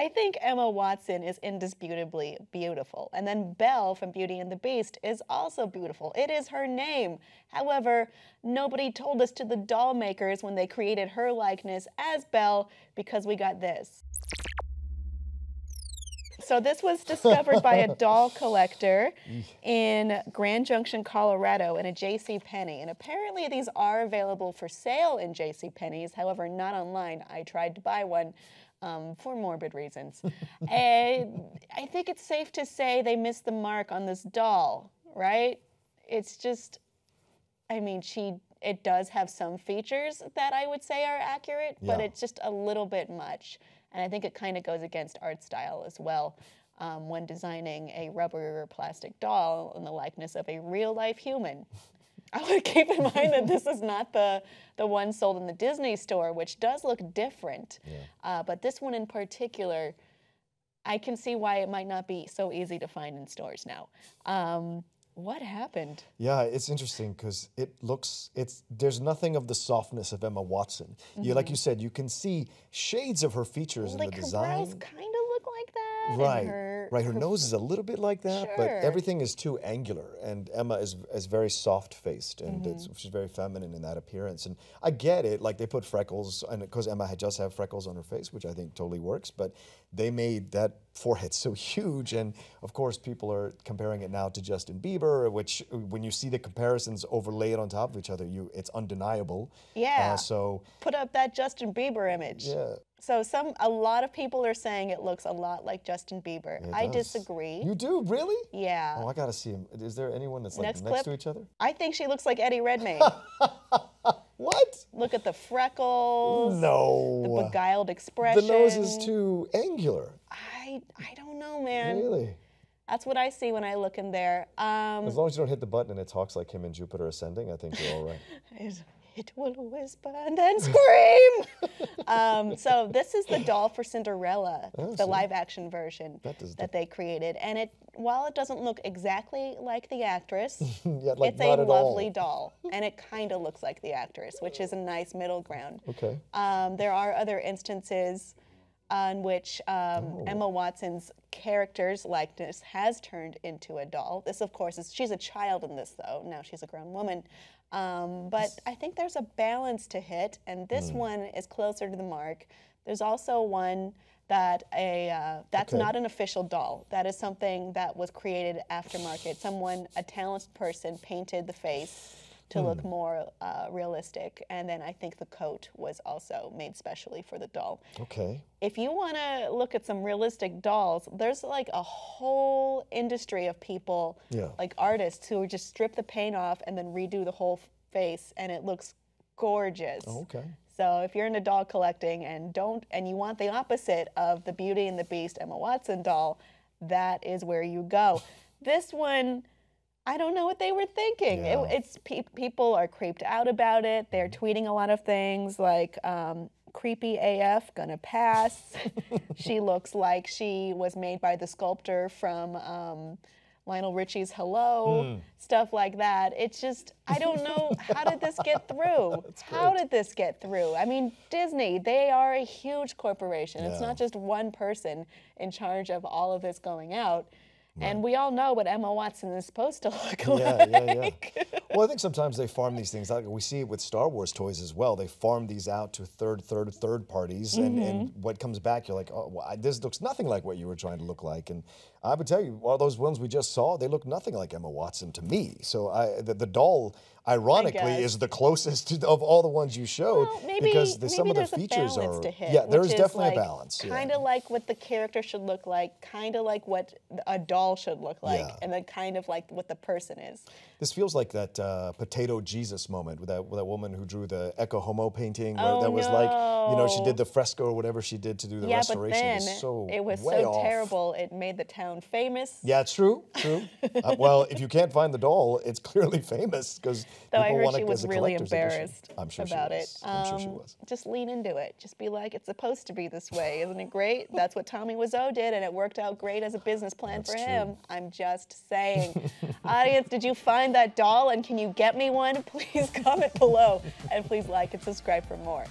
I think Emma Watson is indisputably beautiful. And then Belle from Beauty and the Beast is also beautiful. It is her name. However, nobody told us to the doll makers when they created her likeness as Belle because we got this. So this was discovered by a doll collector in Grand Junction, Colorado in a JCPenney. And apparently these are available for sale in JCPenney's, however, not online. I tried to buy one for morbid reasons. And I think it's safe to say they missed the mark on this doll, right? It's just, I mean, it does have some features that I would say are accurate, but it's just a little bit much. And I think it kind of goes against art style as well when designing a rubber or plastic doll in the likeness of a real-life human. I would keep in mind that this is not the one sold in the Disney store, which does look different. But this one in particular, I can see why it might not be so easy to find in stores now. What happened? Yeah, it's interesting because there's nothing of the softness of Emma Watson. Like you said, you can see shades of her features in the design. Her brows kind of look like that. Right, her nose is a little bit like that, but everything is too angular. And Emma is very soft-faced, and she's very feminine in that appearance. And I get it, like they put freckles, and because Emma had just have freckles on her face, which I think totally works, but they made that forehead so huge, and of course people are comparing it now to Justin Bieber, which when you see the comparisons overlaid on top of each other, it's undeniable. Yeah. So put up that Justin Bieber image. Yeah. So a lot of people are saying it looks a lot like Justin Bieber. I disagree. You do, really? Yeah. Oh, I gotta see him. Is there anyone that's like next to each other? I think she looks like Eddie Redmayne. What? Look at the freckles. No. The beguiled expression. The nose is too angular. I don't know, man. Really? That's what I see when I look in there. As long as you don't hit the button and it talks like him in Jupiter Ascending, I think you're all right. It will whisper and then scream. So this is the doll for Cinderella, the live-action version that they created. And while it doesn't look exactly like the actress, it's a lovely doll. And it kind of looks like the actress, which is a nice middle ground. Okay. There are other instances on which Emma Watson's character's likeness has turned into a doll. This, of course, she's a child in this, though. Now she's a grown woman. But I think there's a balance to hit, and this one is closer to the mark. There's also one that that's not an official doll. That is something that was created aftermarket. A talented person painted the face to look more realistic, and then I think the coat was also made specially for the doll. Okay. If you want to look at some realistic dolls, there's like a whole industry of people, like artists, who just strip the paint off and then redo the whole face, and it looks gorgeous. Oh, okay. So if you're into doll collecting and you want the opposite of the Beauty and the Beast Emma Watson doll, that is where you go. This one, I don't know what they were thinking. People are creeped out about it. They're tweeting a lot of things like, creepy AF, gonna pass. She looks like she was made by the sculptor from Lionel Richie's Hello, stuff like that. It's just, I don't know, how did this get through? How did this get through? I mean, Disney, they are a huge corporation. It's not just one person in charge of all of this going out. Right. And we all know what Emma Watson is supposed to look like. Well, I think sometimes they farm these things out. We see it with Star Wars toys as well. They farm these out to third parties, and what comes back, you're like, oh, well, this looks nothing like what you were trying to look like. And I would tell you, all those ones we just saw, they look nothing like Emma Watson to me. So the doll, ironically, is the closest of all the ones you showed, because some of the features are. There is definitely a balance. Kind of like what the character should look like, kind of like what a doll should look like, and then kind of like what the person is. This feels like that Potato Jesus moment with that woman who drew the Ecce Homo painting, where that was like, she did the fresco or whatever she did to do the restoration. It was so terrible, it made the town famous. Yeah, true. Well, if you can't find the doll, it's clearly famous, because I heard she was really embarrassed about it. I'm sure she was. Just lean into it. Just be like, it's supposed to be this way. Isn't it great? That's what Tommy Wiseau did, and it worked out great as a business plan for him. I'm just saying. Audience, did you find that doll, and can you get me one? Please comment below, and please like and subscribe for more.